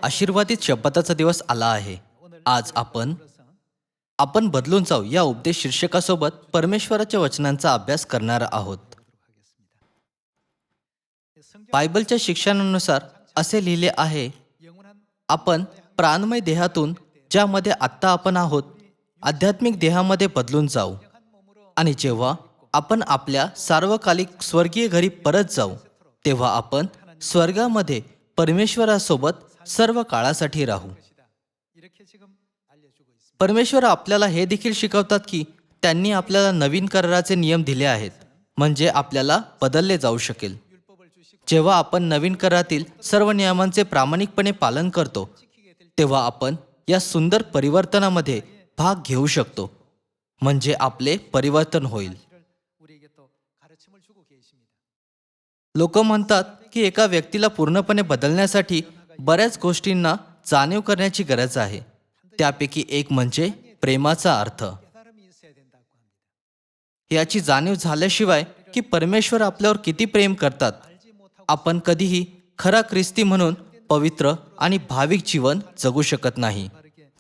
आशीर्वादित शब्दाचा दिवस आला आहे. आज आपण बदलून जाऊ या उपदेश शीर्षकासोबत परमेश्वराच्या वचनांचा अभ्यास करणार आहोत. बायबलच्या शिक्षणानुसार असे लिहिले आहे, आपण प्राणमय देहातून, ज्यामध्ये आत्ता आपण आहोत, आध्यात्मिक देहामध्ये बदलून जाऊ. आणि जेव्हा आपण आपल्या सार्वकालिक स्वर्गीय घरी परत जाऊ, तेव्हा आपण स्वर्गामध्ये परमेश्वरासोबत सर्व काळासाठी राहू. परमेश्वर आपल्याला हे देखील शिकवतात की त्यांनी आपल्याला नवीन कराराचे नियम दिले आहेत, म्हणजे आपल्याला बदलले जाऊ शकेल. जेव्हा आपण नवीन करारातील सर्व नियमांचे प्रामाणिकपणे पालन करतो, तेव्हा आपण या सुंदर परिवर्तनामध्ये भाग घेऊ शकतो, म्हणजे आपले परिवर्तन होईल. लोक म्हणतात की एका व्यक्तीला पूर्णपणे बदलण्यासाठी बऱ्याच गोष्टींना जाणीव करण्याची गरज आहे. त्यापैकी एक म्हणजे प्रेमाचा अर्थ. याची जाणीव झाल्याशिवाय की परमेश्वर आपल्यावर किती प्रेम करतात, आपण कधीही खरा ख्रिस्ती म्हणून पवित्र आणि भाविक जीवन जगू शकत नाही.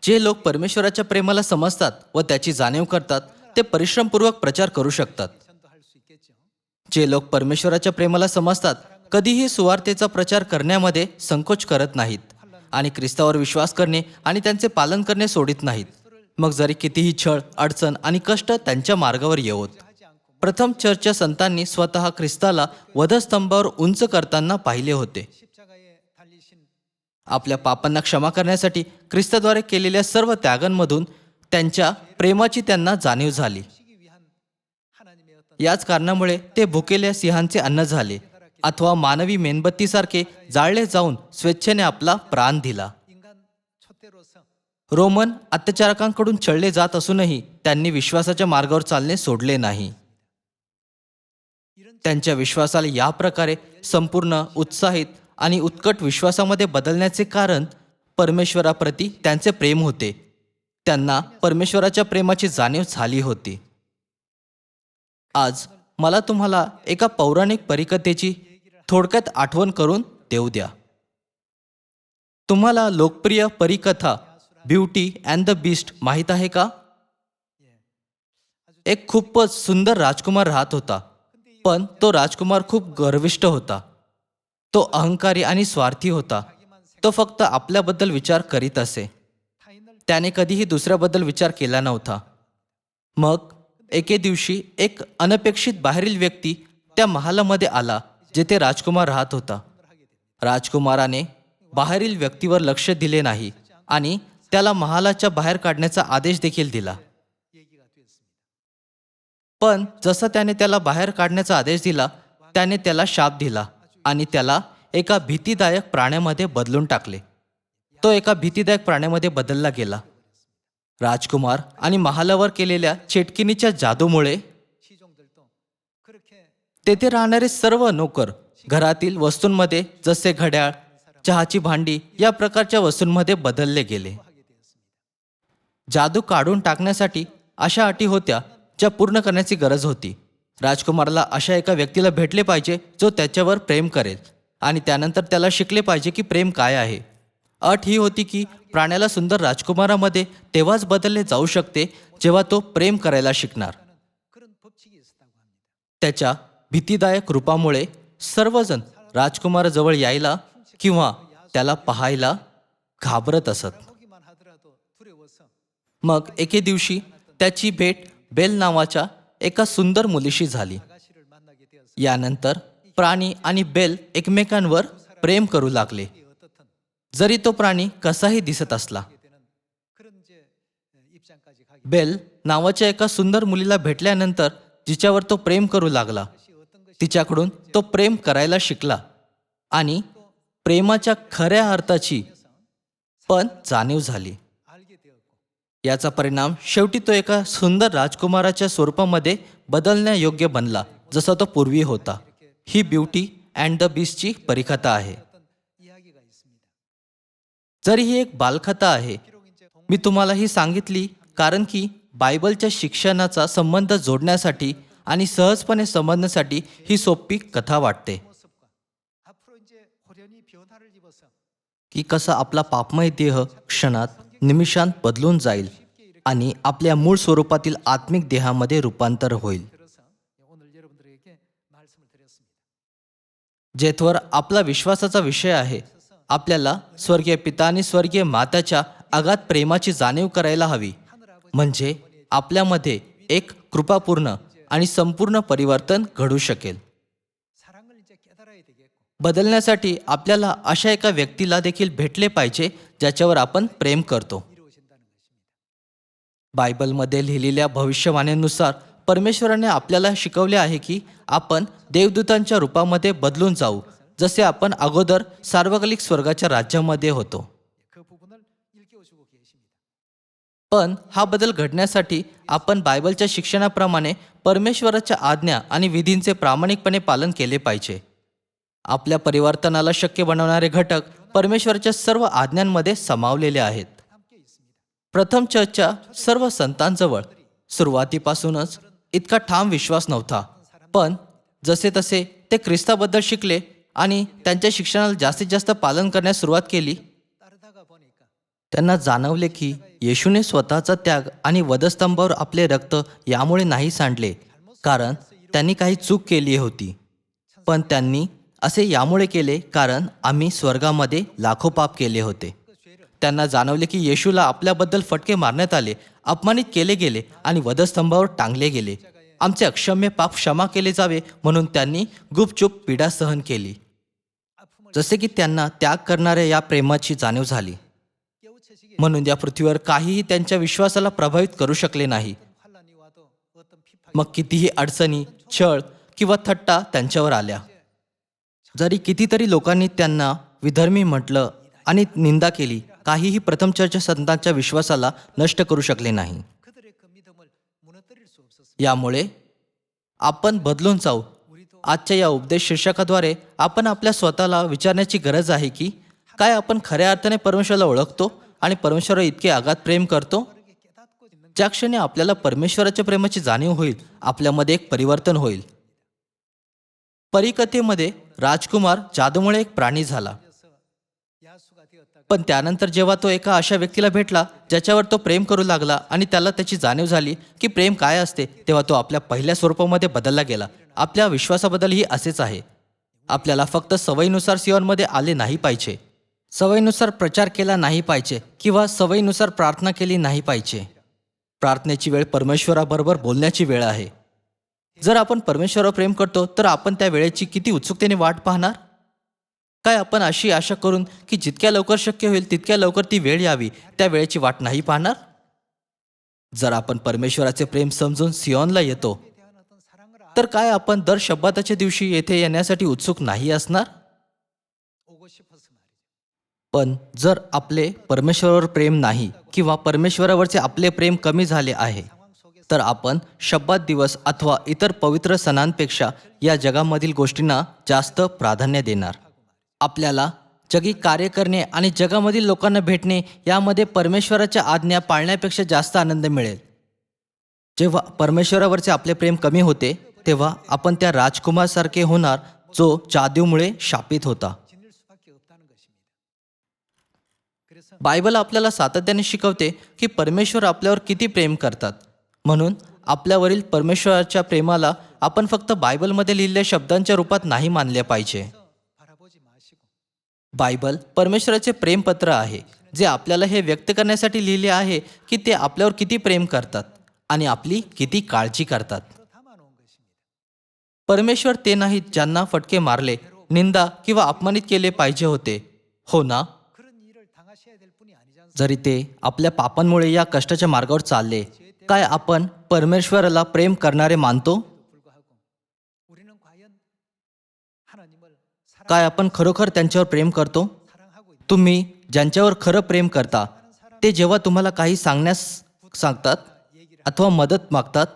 जे लोक परमेश्वराच्या प्रेमाला समजतात व त्याची जाणीव करतात, ते परिश्रमपूर्वक प्रचार करू शकतात. जे लोक परमेश्वराच्या प्रेमाला समजतात, कधीही सुवार्तेचा प्रचार करण्यामध्ये संकोच करत नाहीत आणि ख्रिस्तावर विश्वास करणे आणि त्यांचे पालन करणे सोडित नाहीत, मग जरी कितीही छळ, अडचण आणि कष्ट त्यांच्या मार्गावर येवोत. प्रथम चर्चच्या संतांनी स्वतः ख्रिस्ताला वधस्तंभावर उंच करताना पाहिले होते. आपल्या पापांना क्षमा करण्यासाठी ख्रिस्ताद्वारे केलेल्या सर्व त्यागांमधून त्यांच्या प्रेमाची त्यांना जाणीव झाली. याच कारणामुळे ते भुकेल्या सिंहांचे अन्न झाले, अथवा मानवी मेणबत्तीसारखे जाळले जाऊन स्वेच्छेने आपला प्राण दिला. रोमन अत्याचारकांकडून छळले जात असूनही त्यांनी विश्वासाच्या मार्गावर चालणे सोडले नाही. त्यांच्या विश्वासाला या प्रकारे संपूर्ण, उत्साहित आणि उत्कट विश्वासामध्ये बदलण्याचे कारण परमेश्वराप्रती त्यांचे प्रेम होते. त्यांना परमेश्वराच्या प्रेमाची जाणीव झाली होती. आज मला तुम्हाला एका पौराणिक परिकथेची थोडक्यात आठवण करून देऊ द्या. तुम्हाला लोकप्रिय परिकथा ब्युटी अँड द बीस्ट माहीत आहे का? एक खूपच सुंदर राजकुमार राहत होता, पण तो राजकुमार खूप गर्विष्ठ होता. तो अहंकारी आणि स्वार्थी होता. तो फक्त आपल्याबद्दल विचार करीत असे. त्याने कधीही दुसऱ्याबद्दल विचार केला नव्हता. मग एके दिवशी एक अनपेक्षित बाहेरील व्यक्ती त्या महालामध्ये आला जेथे राजकुमार राहत होता. राजकुमाराने बाहेरील व्यक्तीवर लक्ष दिले नाही आणि त्याला महालाच्या बाहेर काढण्याचा आदेश देखील दिला. पण जसा त्याने त्याला बाहेर काढण्याचा आदेश दिला, त्याने त्याला शाप दिला आणि त्याला एका भीतीदायक प्राण्यामध्ये बदलून टाकले. तो एका भीतीदायक प्राण्यामध्ये बदलला गेला. राजकुमार आणि महालावर केलेल्या चेटकिनीच्या जादूमुळे तेथे राहणारे सर्व नोकर घरातील वस्तूंमध्ये, जसे घड्याळ, चहाची भांडी या प्रकारच्या वस्तूंमध्ये बदलले गेले. जादू काढून टाकण्यासाठी अशा अटी होत्या ज्या पूर्ण करण्याची गरज होती. राजकुमाराला अशा एका व्यक्तीला भेटले पाहिजे जो त्याच्यावर प्रेम करेल आणि त्यानंतर त्याला शिकले पाहिजे की प्रेम काय आहे. अट ही होती की प्राण्याला सुंदर राजकुमारामध्ये तेव्हाच बदलले जाऊ शकते जेव्हा तो प्रेम करायला शिकणार. त्याच्या भीतीदायक रूपामुळे सर्वजण राजकुमाराजवळ यायला किंवा त्याला पाहायला घाबरत असत. मग एके दिवशी त्याची भेट बेल नावाच्या एका सुंदर मुलीशी झाली. यानंतर प्राणी आणि बेल एकमेकांवर प्रेम करू लागले, जरी तो प्राणी कसाही दिसत असला. बेल नावाच्या एका सुंदर मुलीला भेटल्यानंतर जिच्यावर तो प्रेम करू लागला, तिच्याकडून तो प्रेम करायला शिकला आणि प्रेमाच्या खऱ्या अर्थाची पण जाणीव झाली. याचा परिणाम शेवटी तो एका सुंदर राजकुमाराच्या स्वरूपामध्ये बदलण्यायोग्य बनला, जसा तो पूर्वी होता. ही ब्युटी अँड द बीस्टची परिकथा आहे. जरी ही एक बालकथा आहे, मी तुम्हाला ही सांगितली कारण की बायबलच्या शिक्षणाचा संबंध जोडण्यासाठी आणि सहजपणे समजण्यासाठी ही सोपी कथा वाटते. की कसा आपला पापमय देह क्षणात निमिषांत बदलून जाईल आणि आपल्या मूळ स्वरूपातील आत्मिक देहामध्ये रूपांतर होईल. जेथवर आपला विश्वासाचा विषय आहे, आपल्याला स्वर्गीय पिता आणि स्वर्गीय माताच्या अगाध प्रेमाची जाणीव करायला हवी. म्हणजे आपल्यामध्ये एक कृपापूर्ण आणि संपूर्ण परिवर्तन घडू शकेल. बदलण्यासाठी आपल्याला अशा एका व्यक्तीला देखील भेटले पाहिजे ज्याच्यावर आपण प्रेम करतो. बायबलमध्ये लिहिलेल्या भविष्यवाणीनुसार परमेश्वराने आपल्याला शिकवले आहे की आपण देवदूतांच्या रूपामध्ये बदलून जाऊ, जसे आपण अगोदर सार्वकालिक स्वर्गाच्या राज्यामध्ये होतो. पण हा बदल घडण्यासाठी आपण बायबलच्या शिक्षणाप्रमाणे परमेश्वराच्या आज्ञा आणि विधींचे प्रामाणिकपणे पालन केले पाहिजे. आपल्या परिवर्तनाला शक्य बनवणारे घटक परमेश्वराच्या सर्व आज्ञांमध्ये सामावलेले आहेत. प्रथम चर्चच्या सर्व संतांजवळ सुरुवातीपासूनच इतका ठाम विश्वास नव्हता, पण जसे तसे ते ख्रिस्ताबद्दल शिकले आणि त्यांच्या शिक्षणाला जास्तीत जास्त पालन करण्यास सुरुवात केली. त्यांना जाणवले की येशूने स्वतःचा त्याग आणि वधस्तंभावर आपले रक्त यामुळे नाही सांडले कारण त्यांनी काही चूक केली होती, पण त्यांनी असे यामुळे केले कारण आम्ही स्वर्गामध्ये लाखो पाप केले होते. त्यांना जाणवले की येशूला आपल्याबद्दल फटके मारण्यात आले, अपमानित केले गेले आणि वधस्तंभावर टांगले गेले. आमचे अक्षम्य पाप क्षमा केले जावे म्हणून त्यांनी गुपचूप पीडा सहन केली. जसे की त्यांना त्याग करणाऱ्या या प्रेमाची जाणीव झाली, म्हणून या पृथ्वीवर काहीही त्यांच्या विश्वासाला प्रभावित करू शकले नाही. मग कितीही अडचणी, छळ किंवा थट्टा त्यांच्यावर आल्या, जरी कितीतरी लोकांनी त्यांना विधर्मी म्हटलं आणि निंदा केली, काहीही प्रथम चर्च संतांच्या विश्वासाला नष्ट करू शकले नाही. यामुळे आपण बदलून जाऊ. आजच्या या उपदेश शीर्षकाद्वारे आपण आपल्या स्वतःला विचारण्याची गरज आहे की काय आपण खऱ्या अर्थाने परमेश्वराला ओळखतो आणि परमेश्वरावर इतके आघात प्रेम करतो. ज्या क्षणी आपल्याला परमेश्वराच्या प्रेमाची जाणीव होईल, आपल्यामध्ये एक परिवर्तन होईल. परीकथेमध्ये राजकुमार जादूमुळे एक प्राणी झाला, पण त्यानंतर जेव्हा तो एका अशा व्यक्तीला भेटला ज्याच्यावर तो प्रेम करू लागला आणि त्याला त्याची जाणीव झाली की प्रेम काय असते, तेव्हा तो आपल्या पहिल्या स्वरूपामध्ये बदलला गेला. आपल्या विश्वासाबद्दलही असेच आहे. आपल्याला फक्त सवयीनुसार सियोनमध्ये आले नाही पाहिजे, सवयीनुसार प्रचार केला नाही पाहिजे किंवा सवयीनुसार प्रार्थना केली नाही पाहिजे. प्रार्थनेची वेळ परमेश्वराबरोबर बोलण्याची वेळ आहे. जर आपण परमेश्वरावर प्रेम करतो तर आपण त्या वेळेची किती उत्सुकतेने वाट पाहणार. काय आपण अशी आशा करून की जितक्या लवकर शक्य होईल तितक्या लवकर ती वेळ यावी, त्या वेळेची वाट नाही पाहणार. जर आपण परमेश्वराचे प्रेम समजून सियोनला येतो तर काय आपण दर शब्दाच्या दिवशी येथे येण्यासाठी उत्सुक नाही असणार. पण जर आपले परमेश्वरावर प्रेम नाही किंवा परमेश्वरावरचे आपले प्रेम कमी झाले आहे तर आपण शब्दात दिवस अथवा इतर पवित्र सणांपेक्षा या जगामधील गोष्टींना जास्त प्राधान्य देणार. आपल्याला जगी कार्य करणे आणि जगामधील लोकांना भेटणे यामध्ये परमेश्वराच्या आज्ञा पाळण्यापेक्षा जास्त आनंद मिळेल. जेव्हा परमेश्वरावरचे आपले प्रेम कमी होते तेव्हा आपण त्या राजकुमारसारखे होणार जो जादूमुळे शापित होता. बायबल आपल्याला सातत्याने शिकवते की परमेश्वर आपल्यावर किती प्रेम करतात. म्हणून आपल्यावरील परमेश्वराच्या प्रेमाला आपण फक्त बायबलमध्ये लिहिलेल्या शब्दांच्या रूपात नाही मानले पाहिजे. बायबल परमेश्वराचे प्रेमपत्र आहे जे आपल्याला हे व्यक्त करण्यासाठी लिहिले आहे की ते आपल्यावर किती प्रेम करतात आणि आपली किती काळजी करतात. परमेश्वर ते नाहीत ज्यांना फटके मारले, निंदा किंवा अपमानित केले पाहिजे होते, हो ना. जरी ते आपल्या पापांमुळे या कष्टाच्या मार्गावर चालले, काय आपण परमेश्वराला प्रेम करणारे मानतो. काय आपण खरोखर त्यांच्यावर प्रेम करतो. तुम्ही ज्यांच्यावर खरं प्रेम करता ते जेव्हा तुम्हाला काही सांगतात अथवा मदत मागतात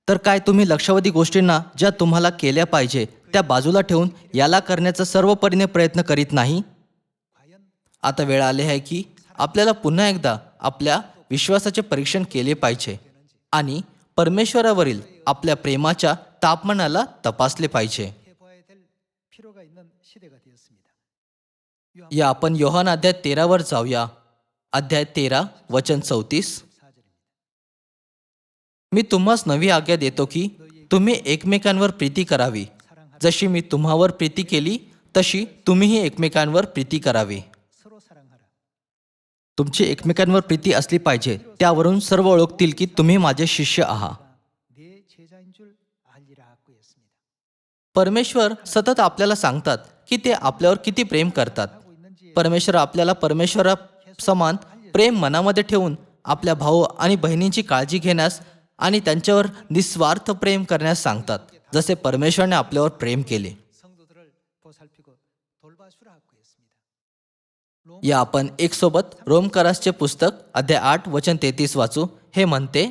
तर काय तुम्ही लक्षावधी गोष्टींना ज्या तुम्हाला केल्या पाहिजे त्या बाजूला ठेवून याला करण्याचा सर्व परीने प्रयत्न करीत नाही. आता वेळ आली आहे की आपल्याला पुन्हा एकदा आपल्या विश्वासाचे परीक्षण केले पाहिजे आणि परमेश्वरावरील आपल्या प्रेमाच्या तापमानाला तपासले पाहिजे. या आपण योहान अध्याय 13 वर जाऊया. अध्याय 13 वचन 34. मी तुम्हास नवी आज्ञा देतो की तुम्ही एकमेकांवर प्रीती करावी. जशी मी तुम्हावर प्रीती केली तशी तुम्हीही एकमेकांवर प्रीती करावी. तुमची एकमेकांवर प्रीती असली पाहिजे. त्यावरून सर्व ओळखतील की तुम्ही माझे शिष्य आहात. परमेश्वर सतत आपल्याला सांगतात की ते आपल्यावर किती प्रेम करतात. परमेश्वर आपल्याला परमेश्वरा समान प्रेम मनामध्ये ठेवून आपल्या भाऊ आणि बहिणींची काळजी घेण्यास आणि त्यांच्यावर निस्वार्थ प्रेम करण्यास सांगतात, जसे परमेश्वरने आपल्यावर प्रेम केले. या आपण एक सोबत रोमकरासचे पुस्तक अध्याय 8 वचन 33 वाचू. हे म्हणते,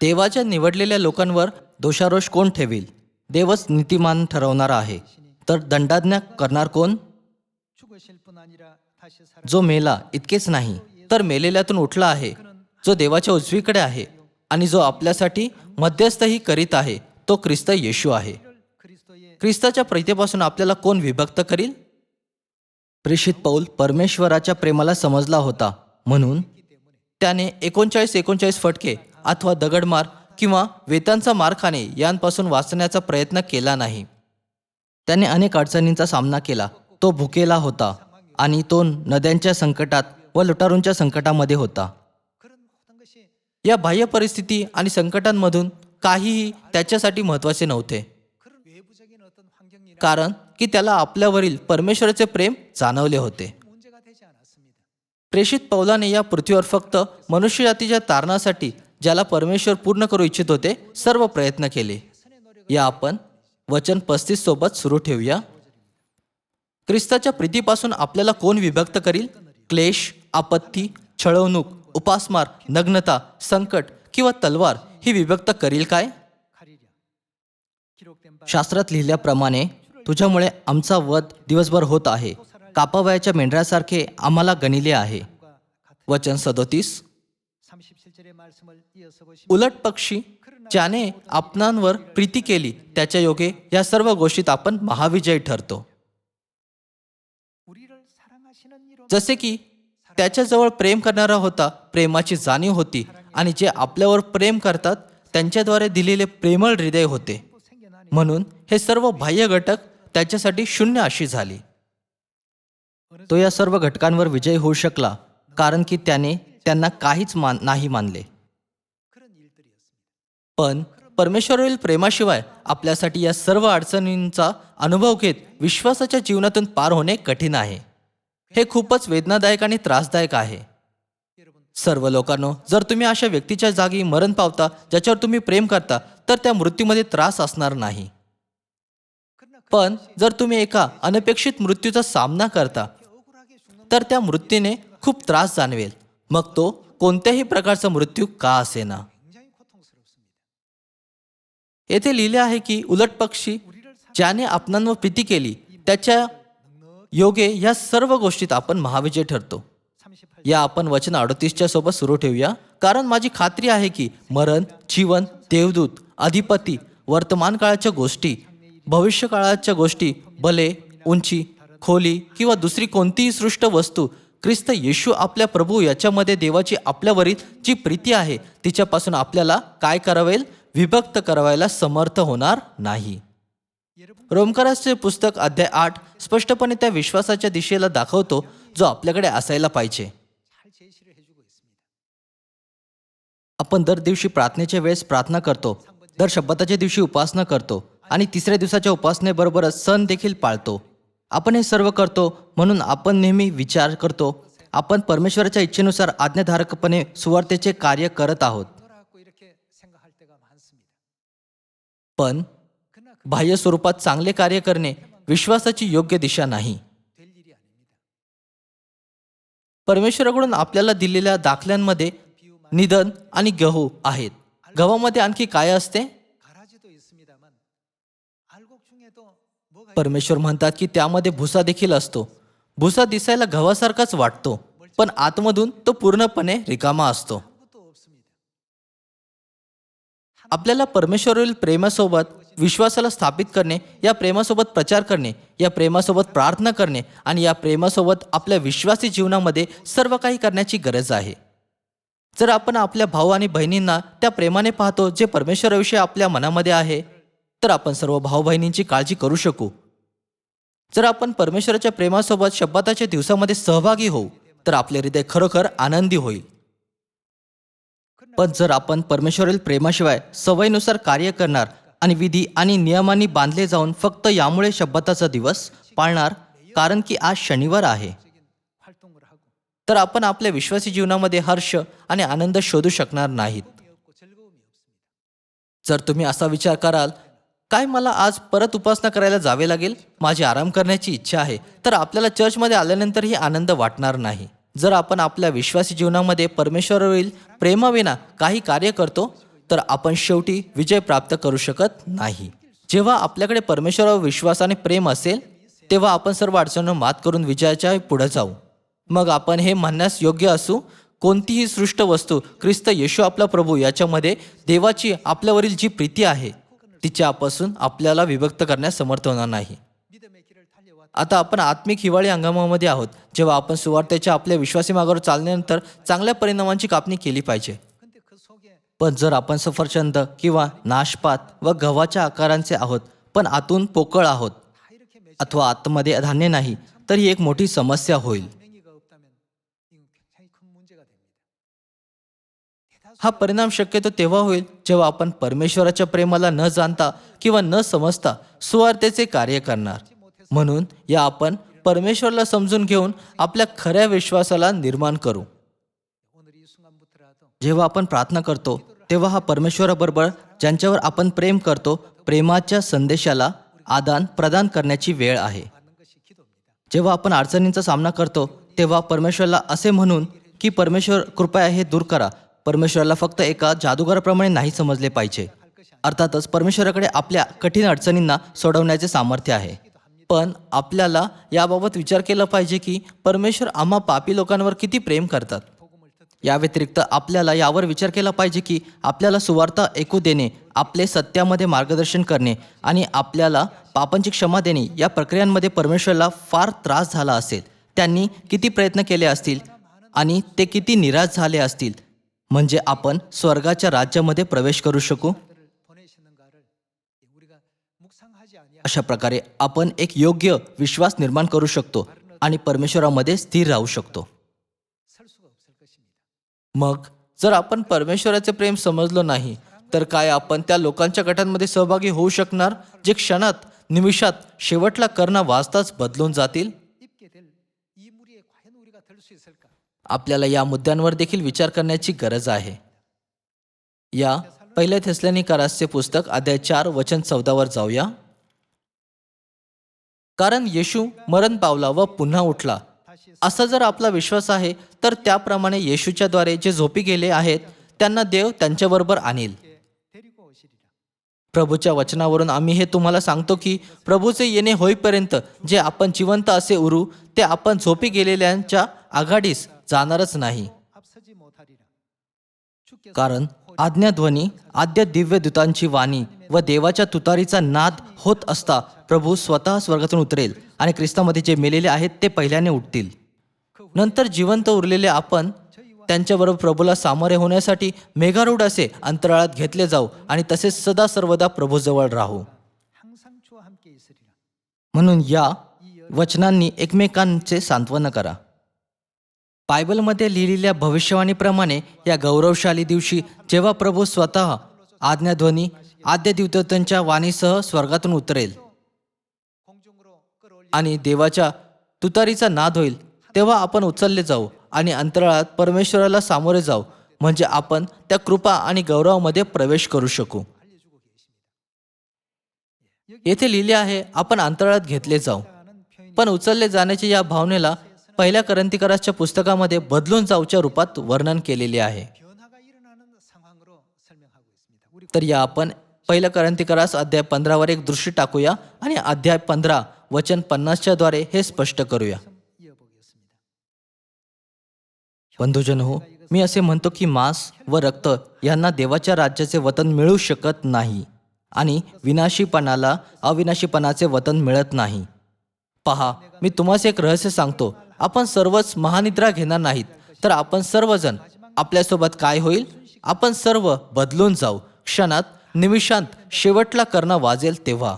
देवाच्या निवडलेल्या लोकांवर दोषारोष कोण ठेवील? देवच नीतिमान ठरवणारा आहे. तर दंडाज्ञा करणार कोण? जो मेला इतकेच नाही, तर मेलेल्यातून उठला आहे, जो देवाच्या उजवीकडे आहे आणि जो आपल्यासाठी मध्यस्थही करीत आहे, तो ख्रिस्त येशू आहे. ख्रिस्ताच्या प्रीतीपासून आपल्याला कोण विभक्त करील? प्रेषित पौल परमेश्वराच्या प्रेमाला समजला होता, म्हणून त्याने 39 फटके अथवा दगडमार किंवा वेतांचा मार खाणे यांपासून वाचण्याचा प्रयत्न केला नाही. त्याने अनेक अडचणींचा सामना केला. तो भुकेला होता आणि तो नद्यांच्या संकटात व लुटारूंच्या संकटामध्ये होता. या बाह्य परिस्थिती आणि संकटांमधून काहीही त्याच्यासाठी महत्त्वाचे नव्हते, कारण की त्याला आपल्यावरील परमेश्वराचे प्रेम जाणवले होते. प्रेषित पौलाने या पृथ्वीवर फक्त मनुष्यजातीच्या तारणासाठी, ज्याला परमेश्वर पूर्ण करू इच्छित होते, सर्व प्रयत्न केले. या आपण वचन 35 सोबत सुरू ठेवूया. ख्रिस्ताच्या प्रीतीपासून आपल्याला कोण विभक्त करील? क्लेश, आपत्ती, छळवणूक, उपासमार, नग्नता, संकट किंवा तलवार ही विभक्त करील काय? शास्त्रात लिहिल्याप्रमाणे तुझ्यामुळे आमचा वध दिवसभर होत आहे, कापावयाच्या मेंढरासारखे आम्हाला गणिले आहे. वचन 37. उलट पक्षी, ज्याने आपणांवर प्रीती केली त्याच्या योगे या सर्व गोष्टीत आपण महाविजयी ठरतो. जसे की त्याच्याजवळ प्रेम करणारा होता, प्रेमाची जाणीव होती आणि जे आपल्यावर प्रेम करतात त्यांच्याद्वारे दिलेले प्रेमळ हृदय होते. म्हणून हे सर्व बाह्य घटक त्याच्यासाठी शून्य अशी झाली. तो या सर्व घटकांवर विजयी होऊ शकला, कारण की त्याने त्यांना काहीच नाही मानले. पण परमेश्वरावरील प्रेमाशिवाय आपल्यासाठी या सर्व अडचणींचा अनुभव घेत विश्वासाच्या जीवनातून पार होणे कठीण आहे. हे खूपच वेदनादायक आणि त्रासदायक आहे. सर्व लोकांनो, जर तुम्ही अशा व्यक्तीच्या जागी मरण पावता ज्याच्यावर तुम्ही प्रेम करता, तर त्या मृत्यूमध्ये त्रास असणार नाही. पण जर तुम्ही एका अनपेक्षित मृत्यूचा सामना करता, तर त्या मृत्यूने खूप त्रास जाणवेल, मग तो कोणत्याही प्रकारचा मृत्यू का असेना. येथे लिहिले आहे की उलट पक्षी, ज्याने आपणांवर प्रीती केली त्याच्या योगे या सर्व गोष्टीत आपण महाविजय ठरतो. या आपण वचन 38 सोबत सुरू ठेवूया. कारण माझी खात्री आहे की मरण, जीवन, देवदूत, अधिपती, वर्तमान काळाच्या गोष्टी, भविष्य काळाच्या गोष्टी, बले, उंची, खोली किंवा दुसरी कोणतीही सृष्ट वस्तू, ख्रिस्त येशू आपल्या प्रभू याच्यामध्ये देवाची आपल्यावरील जी प्रीती आहे तिच्यापासून आपल्याला काय करावेल? विभक्त करावायला समर्थ होणार नाही. रोमकरासचे पुस्तक अध्याय 8 स्पष्टपणे त्या विश्वासाच्या दिशेला दाखवतो जो आपल्याकडे असायला पाहिजे. आपण दर दिवशी प्रार्थनेच्या वेळेस प्रार्थना करतो, दर शब्दाच्या दिवशी उपासना करतो आणि तिसऱ्या दिवसाच्या उपासनेबरोबरच सण देखील पाळतो. आपण हे सर्व करतो म्हणून आपण नेहमी विचार करतो आपण परमेश्वराच्या इच्छेनुसार आज्ञाधारकपणे सुवार्तेचे कार्य करत आहोत. पण बाह्य स्वरूपात चांगले कार्य करणे विश्वासाची योग्य दिशा नाही. परमेश्वराकडून आपल्याला दिलेल्या दाखल्यांमध्ये निधन आणि गहू आहेत. गव्हामध्ये आणखी काय असते? परमेश्वर म्हणतात की त्यामध्ये भुसा देखील असतो. भुसा दिसायला गव्हासारखाच वाटतो, पण आतमधून तो पूर्णपणे रिकामा असतो. आपल्याला परमेश्वरावरील प्रेमासोबत विश्वासाला स्थापित करणे, या प्रेमासोबत प्रचार करणे, या प्रेमासोबत प्रार्थना करणे आणि या प्रेमासोबत आपल्या विश्वासी जीवनामध्ये सर्व काही करण्याची गरज आहे. जर आपण आपल्या भाऊ आणि बहिणींना त्या प्रेमाने पाहतो जे परमेश्वराविषयी आपल्या मनामध्ये आहे, तर आपण सर्व भाऊ बहिणींची काळजी करू शकू. जर आपण परमेश्वराच्या प्रेमासोबत शब्दाच्या दिवसामध्ये सहभागी होऊ, तर आपले हृदय खरोखर आनंदी होईल. पण जर आपण परमेश्वरील प्रेमाशिवाय सवयीनुसार कार्य करणार आणि विधी आणि नियमांनी बांधले जाऊन फक्त यामुळे शब्दाचा दिवस पाळणार, कारण की आज शनिवार आहे, तर आपण आपल्या विश्वासी जीवनामध्ये हर्ष आणि आनंद शोधू शकणार नाहीत. जर तुम्ही असा विचार कराल, काय मला आज परत उपासना करायला जावे लागेल, माझी आराम करण्याची इच्छा आहे, तर आपल्याला चर्चमध्ये आल्यानंतरही आनंद वाटणार नाही. जर आपण आपल्या विश्वासी जीवनामध्ये परमेश्वरावरील प्रेमाविना काही कार्य करतो, तर आपण शेवटी विजय प्राप्त करू शकत नाही. जेव्हा आपल्याकडे परमेश्वरावर विश्वास आणि प्रेम असेल, तेव्हा आपण सर्व अडचणींवर मात करून विजयाच्या पुढे जाऊ. मग आपण हे म्हणण्यास योग्य असू, कोणतीही सृष्ट वस्तू ख्रिस्त येशू आपला प्रभू याच्यामध्ये देवाची आपल्यावरील जी प्रीती आहे तिच्यापासून आपल्याला विभक्त करण्यास समर्थ होणार नाही. आता आपण आत्मिक हिवाळी हंगामामध्ये आहोत, जेव्हा आपण सुवार्तेच्या आपल्या विश्वासी मार्गावर चालल्यानंतर चांगल्या परिणामांची कापणी केली पाहिजे. पण जर आपण सफरचंद किंवा नाशपात व गव्हाच्या आकारांचे आहोत पण आतून पोकळ आहोत अथवा आतमध्ये धान्य नाही, तर ही एक मोठी समस्या होईल. हा परिणाम शक्यतो तेव्हा होईल जेव्हा आपण परमेश्वराच्या प्रेमाला न जाणता किंवा न समजता सुवार्तेचे कार्य करणार. म्हणून या आपण परमेश्वराला समजून घेऊन आपल्या खऱ्या विश्वासाला निर्माण करू. जेव्हा आपण प्रार्थना करतो तेव्हा हा परमेश्वराबरोबर ज्यांच्यावर आपण प्रेम करतो प्रेमाच्या संदेशाला आदान प्रदान करण्याची वेळ आहे. जेव्हा आपण अडचणींचा सामना करतो तेव्हा परमेश्वराला असे म्हणून की परमेश्वर कृपया हे दूर करा, परमेश्वराला फक्त एका जादूगाराप्रमाणे नाही समजले पाहिजे. अर्थातच परमेश्वराकडे आपल्या कठीण अडचणींना सोडवण्याचे सामर्थ्य आहे, पण आपल्याला याबाबत विचार केला पाहिजे की परमेश्वर आम्हा पापी लोकांवर किती प्रेम करतात. या व्यतिरिक्त आपल्याला यावर विचार केला पाहिजे की आपल्याला सुवार्ता ऐकू देणे, आपले सत्यामध्ये मार्गदर्शन करणे आणि आपल्याला पापांची क्षमा देणे या प्रक्रियांमध्ये परमेश्वराला फार त्रास झाला असेल. त्यांनी किती प्रयत्न केले असतील आणि ते किती निराश झाले असतील, म्हणजे आपण स्वर्गाच्या राज्यामध्ये प्रवेश करू शकू. अशा प्रकारे आपण एक योग्य विश्वास निर्माण करू शकतो आणि परमेश्वरामध्ये स्थिर राहू शकतो. मग जर आपण परमेश्वराचे प्रेम समजलो नाही, तर काय आपण त्या लोकांच्या गटांमध्ये सहभागी होऊ शकणार जे क्षणात, निमिषात, शेवटला करणा वाजताच बदलून जातील? आपल्याला या मुद्द्यांवर देखील विचार करण्याची गरज आहे. या पहिल्या थेसलोनिकरासचे पुस्तक अध्याय 4 वचन 14 वर जाऊया. कारण येशू मरण पावला व पुन्हा उठला, असा जर आपला विश्वास आहे, तर त्याप्रमाणे येशूच्या द्वारे जे झोपी गेले आहेत त्यांना देव त्यांच्याबरोबर आणील. प्रभूच्या वचनावरून आम्ही हे तुम्हाला सांगतो की प्रभूचे येणे होईपर्यंत जे आपण जिवंत असे उरू ते आपण झोपी गेलेल्यांच्या आघाडीस जाणारच नाही. कारण आज्ञाध्वनी, आद्य दिव्य दूतांची वाणी व देवाच्या तुतारीचा नाद होत असता प्रभू स्वतः स्वर्गातून उतरेल आणि ख्रिस्तामध्ये जे मेलेले आहेत ते पहिल्याने उठतील. नंतर जिवंत उरलेले आपण त्यांच्याबरोबर प्रभूला सामोरे होण्यासाठी मेघारूढ असे अंतराळात घेतले जाऊ आणि तसेच सदा सर्वदा प्रभूजवळ राहू. म्हणून या वचनांनी एकमेकांचे सांत्वन करा. बायबलमध्ये लिहिलेल्या भविष्यवाणीप्रमाणे या गौरवशाली दिवशी जेव्हा प्रभू स्वतः आज्ञाध्वनी, आद्य दिवदूतांच्या वाणीसह स्वर्गातून उतरेल आणि देवाच्या तुतारीचा नाद होईल, तेव्हा आपण उचलले जाऊ आणि अंतराळात परमेश्वराला सामोरे जाऊ, म्हणजे आपण त्या कृपा आणि गौरवामध्ये प्रवेश करू शकू. येथे लिहिले आहे आपण अंतराळात घेतले जाऊ, पण उचलले जाण्याच्या या भावनेला पहिल्या करंथीकरासच्या पुस्तकामध्ये बदलून जाऊच्या रूपात वर्णन केलेले आहे. तर या आपण पहिल्या करंथीकरास अध्याय 15 वर एक दृष्टी टाकूया आणि अध्याय 15 वचन 50 द्वारे हे स्पष्ट करूया. बंधुजन हो, मी असे म्हणतो की मांस व रक्त यांना देवाच्या राज्याचे वतन मिळू शकत नाही. आणि विनाशीपणाला अविनाशीपणाचे वतन मिळत नाही. पहा, मी तुम्हाला एक रहस्य सांगतो. आपण सर्वच महानिद्रा घेणार नाहीत, तर आपण सर्वजण आपल्यासोबत काय होईल? आपण सर्व बदलून जाऊ. क्षणात, निमिषांत, शेवटला करणा वाजेल तेव्हा.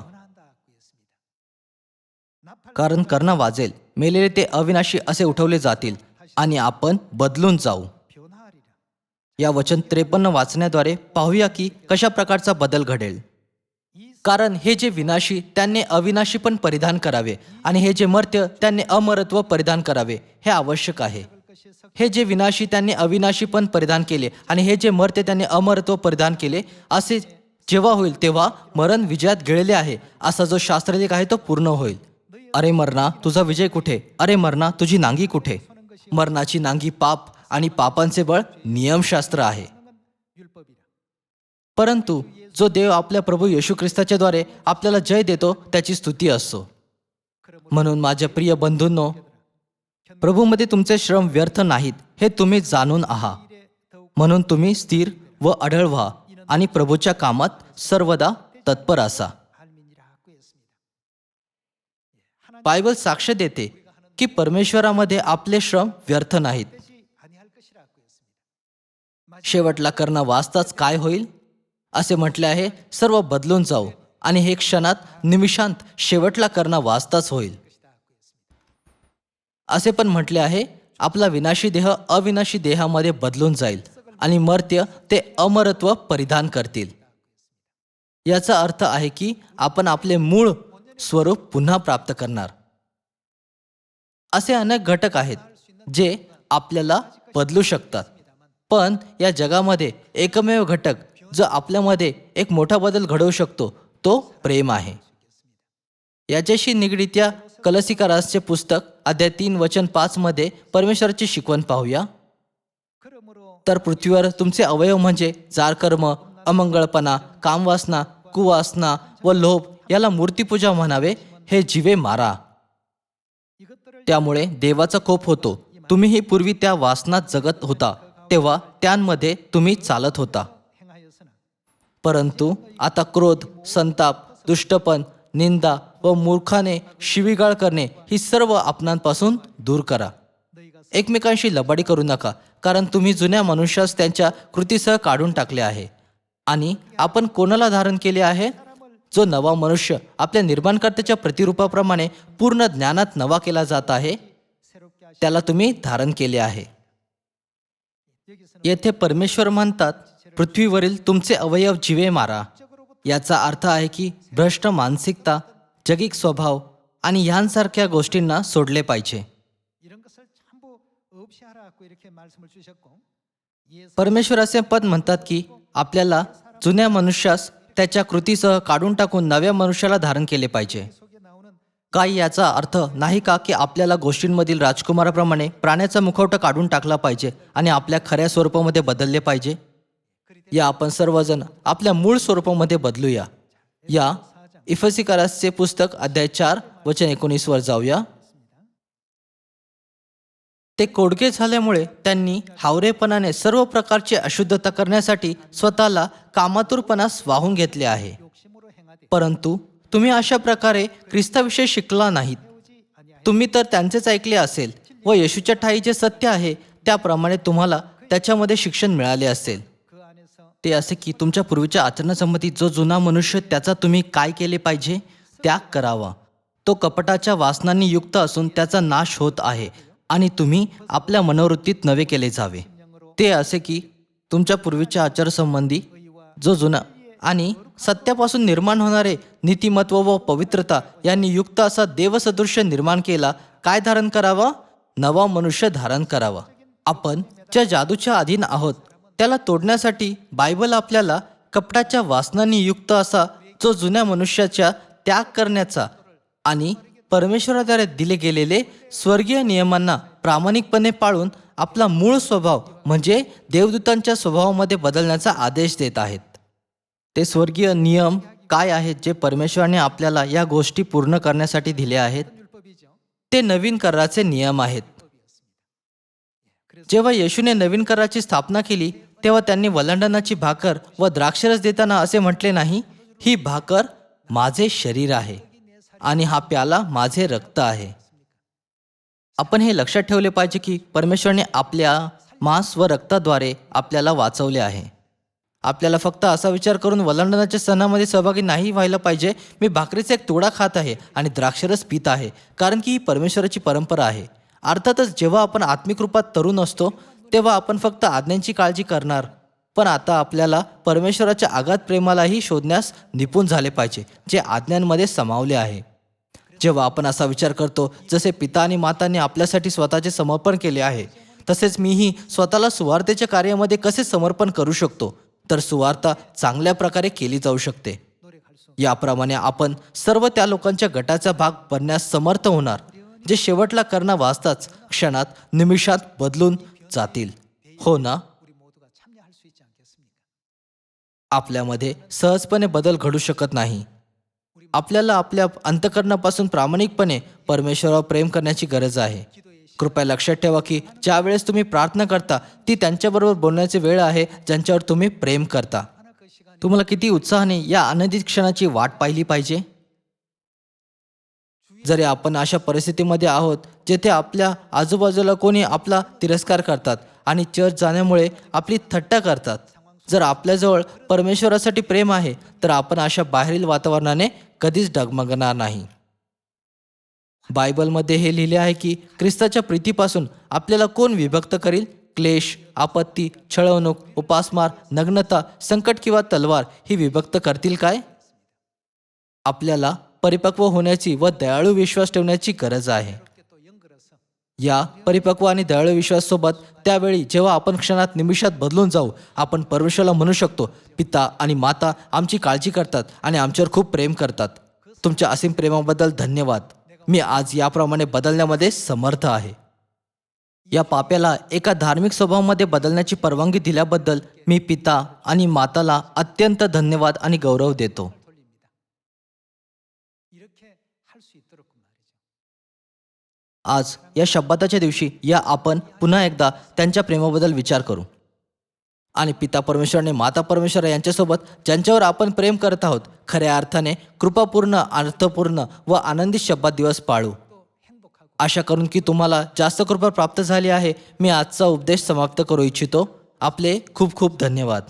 कारण करणा वाजेल, मेलेले ते अविनाशी असे उठवले जातील आणि आपण बदलून जाऊ. या वचन 53 वाचण्याद्वारे पाहूया की कशा प्रकारचा बदल घडेल. कारण हे जे विनाशी त्यांनी अविनाशी पण परिधान करावे आणि हे जे मर्त्य त्यांनी अमरत्व परिधान करावे, हे आवश्यक आहे. हे जे विनाशी त्यांनी अविनाशी पण परिधान केले आणि हे जे मर्त्य त्यांनी अमरत्व परिधान केले, असे जेव्हा होईल तेव्हा मरण विजयात गिळले आहे असा जो शास्त्रलेख आहे तो पूर्ण होईल. अरे मरणा, तुझा विजय कुठे? अरे मरणा, तुझी नांगी कुठे? मरणाची नांगी पाप आणि पापांचे बळ नियमशास्त्र आहे. परंतु जो देव आपल्या प्रभू येशू ख्रिस्ताच्या द्वारे आपल्याला जय देतो त्याची स्तुती असो. म्हणून माझ्या प्रिय बंधूंनो, प्रभूमध्ये तुमचे श्रम व्यर्थ नाहीत हे तुम्ही जाणून आहात. म्हणून तुम्ही स्थिर व अढळ व्हा आणि प्रभूच्या कामात सर्वदा तत्पर असा. बायबल साक्ष देते की परमेश्वरामध्ये आपले श्रम व्यर्थ नाहीत. शेवटला करणा वाचताच काय होईल? असे म्हटले आहे, सर्व बदलून जाऊ आणि हे क्षणात, निमिषांत, शेवटला करणा वाचताच होईल. असे पण म्हटले आहे, आपला विनाशी देह अविनाशी देहामध्ये बदलून जाईल आणि मर्त्य ते अमरत्व परिधान करतील. याचा अर्थ आहे की आपण आपले मूळ स्वरूप पुन्हा प्राप्त करणार. असे अनेक घटक आहेत जे आपल्याला बदलू शकतात, पण या जगामध्ये एकमेव घटक जो आपल्यामध्ये एक मोठा बदल घडवू शकतो तो प्रेम आहे. याच्याशी निगडीत या कलसीकारासचे पुस्तक अध्याय 3 वचन 5 मध्ये परमेश्वराची शिकवण पाहूया. तर पृथ्वीवर तुमचे अवयव म्हणजे जारकर्म, अमंगळपणा, कामवासना, कुवासना व लोभ याला मूर्तीपूजा म्हणावे, हे जीवे मारा. त्यामुळे देवाचा कोप होतो. तुम्हीही पूर्वी त्या वासनात जगत होता, तेव्हा त्यांमध्ये तुम्ही चालत होता. परंतु आता क्रोध, संताप, दुष्टपण, निंदा व मूर्खाने शिवीगाळ करणे ही सर्व आपणांपासून दूर करा. एकमेकांशी लबाडी करू नका, कारण तुम्ही जुन्या मनुष्यास त्यांच्या कृतीसह काढून टाकले आहे आणि आपण कोणाला धारण केले आहे? जो नवा मनुष्य आपल्या निर्माणकर्त्याच्या प्रतिरूपाप्रमाणे पूर्ण ज्ञानात नवा केला जात आहे, त्याला तुम्ही धारण केले आहे. येथे परमेश्वर म्हणतात, पृथ्वीवरील तुमचे अवयव जीवे मारा. याचा अर्थ आहे की भ्रष्ट मानसिकता, जगिक स्वभाव आणि ह्यांसारख्या गोष्टींना सोडले पाहिजे. परमेश्वर असे पद म्हणतात की आपल्याला जुन्या मनुष्यास त्याच्या कृतीसह काढून टाकून नव्या मनुष्याला धारण केले पाहिजे. काय याचा अर्थ नाही का की आपल्याला गोष्टींमधील राजकुमाराप्रमाणे प्राण्याचा मुखवटा काढून टाकला पाहिजे आणि आपल्या खऱ्या स्वरूपामध्ये बदलले पाहिजे? या आपण सर्वजण आपल्या मूळ स्वरूपामध्ये बदलूया. या इफिसिकरासचे पुस्तक अध्याय 4 वचन 19 वर जाऊया. ते कोडके झाल्यामुळे त्यांनी हावरेपणाने सर्व प्रकारची अशुद्धता करण्यासाठी स्वतःला कामातुरपणास वाहून घेतले आहे. परंतु तुम्ही अशा प्रकारे ख्रिस्ताविषयी शिकला नाहीत. तुम्ही तर त्यांचेच ऐकले असेल व येशूच्या ठायी जे सत्य आहे त्याप्रमाणे तुम्हाला त्याच्यामध्ये शिक्षण मिळाले असेल. ते असे की तुमच्या पूर्वीच्या आचरणासंबंधी जो जुना मनुष्य त्याचा तुम्ही काय केले पाहिजे? त्याग करावा. तो कपटाच्या वासनांनी युक्त असून त्याचा नाश होत आहे आणि तुम्ही आपल्या मनोवृत्तीत नवे केले जावे. ते असे की तुमच्या पूर्वीच्या आचारसंबंधी जो जुना आणि सत्यापासून निर्माण होणारे नीतिमत्व व पवित्रता यांनी युक्त असा देवसदृश्य निर्माण केला. काय धारण करावा? नवा मनुष्य धारण करावा. आपण ज्या जादूच्या अधीन आहोत त्याला तोडण्यासाठी बायबल आपल्याला कपटाच्या वासनांनी युक्त असा जो जुन्या मनुष्याच्या त्याग करण्याचा आणि परमेश्वराद्वारे दिले गेलेले स्वर्गीय नियमांना प्रामाणिकपणे पाळून आपला मूळ स्वभाव म्हणजे देवदूतांच्या स्वभावामध्ये बदलण्याचा आदेश देत आहेत. ते स्वर्गीय नियम काय आहेत जे परमेश्वराने आपल्याला या गोष्टी पूर्ण करण्यासाठी दिले आहेत? ते नवीन कराराचे नियम आहेत. जेव्हा येशूने नवीन कराराची स्थापना केली तेव्हा त्यांनी वल्हांडणाची भाकर व द्राक्षरस देताना असे म्हटले नाही ही भाकर माझे शरीर आहे आणि हा प्याला माझे रक्त आहे. आपण हे लक्षात ठेवले पाहिजे की परमेश्वराने आपल्या मांस व रक्ताद्वारे आपल्याला वाचवले आहे. आपल्याला फक्त असा विचार करून वल्हांडणाच्या सणामध्ये सहभागी नाही व्हायला पाहिजे, मी भाकरीचा एक तुकडा खात आहे आणि द्राक्षरस पीत आहे, कारण की ही परमेश्वराची परंपरा आहे. अर्थातच जेव्हा आपण आत्मिक रूपात तरुण असतो तेव्हा आपण फक्त आज्ञांची काळजी करणार, पण आता आपल्याला परमेश्वराच्या आगाध प्रेमालाही शोधण्यास निपुण झाले पाहिजे, जे आज्ञांमध्ये समावले आहे. जेव्हा आपण असा विचार करतो, जसे पिता आणि मातांनी आपल्यासाठी स्वतःचे समर्पण केले आहे, तसेच मीही स्वतःला सुवार्तेच्या कार्यामध्ये कसे समर्पण करू शकतो, तर सुवार्ता चांगल्या प्रकारे केली जाऊ शकते. याप्रमाणे आपण सर्व त्या लोकांच्या गटाचा भाग बनण्यास समर्थ होणार, जे शेवटला करणा वाचताच क्षणात निमिषात बदलून जातील. हो ना? आपल्यामध्ये सहजपणे बदल घडू शकत नाही. आपल्याला आपल्या अंतःकरणापासून प्रामाणिकपणे परमेश्वरावर प्रेम करण्याची गरज आहे. कृपया लक्षात ठेवा की ज्या वेळेस तुम्ही प्रार्थना करता ती त्यांच्याबरोबर बोलण्याची वेळ आहे ज्यांच्यावर तुम्ही प्रेम करता. तुम्हाला किती उत्साहाने या आनंदित क्षणाची वाट पाहिली पाहिजे. जरी आपण अशा परिस्थितीमध्ये आहोत जेथे आपल्या आजूबाजूला कोणी आपला तिरस्कार करतात आणि चर्च जाण्यामुळे आपली थट्टा करतात, जर आपल्याजवळ परमेश्वरासाठी प्रेम आहे तर आपण अशा बाहेरील वातावरणाने कधीच डगमगणार नाही. बायबलमध्ये हे लिहिले आहे की ख्रिस्ताच्या प्रीतीपासून आपल्याला कोण विभक्त करील? क्लेश, आपत्ती, छळवणूक, उपासमार, नग्नता, संकट किंवा तलवार ही विभक्त करतील काय? आपल्याला परिपक्व होण्याची व दयाळू विश्वास ठेवण्याची गरज आहे. या परिपक्व आणि दयाळू विश्वास सोबत त्यावेळी जेव्हा आपण क्षणात निमिषात बदलून जाऊ, आपण परमेश्वराला म्हणू शकतो, पिता आणि माता आमची काळजी करतात आणि आमच्यावर खूप प्रेम करतात. तुमच्या असीम प्रेमाबद्दल धन्यवाद. मी आज याप्रमाणे बदलण्यामध्ये समर्थ आहे. या पाप्याला एका धार्मिक स्वभावामध्ये बदलण्याची परवानगी दिल्याबद्दल मी पिता आणि माताला अत्यंत धन्यवाद आणि गौरव देतो. आज या शब्दाच्या दिवशी या आपण पुन्हा एकदा त्यांच्या प्रेमाबद्दल विचार करू आणि पिता परमेश्वर आणि माता परमेश्वर यांच्यासोबत ज्यांच्यावर आपण प्रेम करत आहोत खऱ्या अर्थाने कृपापूर्ण, अर्थपूर्ण व आनंदित शब्दात दिवस पाळू. आशा करून की तुम्हाला जास्त कृपा प्राप्त झाली आहे, मी आजचा उपदेश समाप्त करू इच्छितो. आपले खूप खूप धन्यवाद.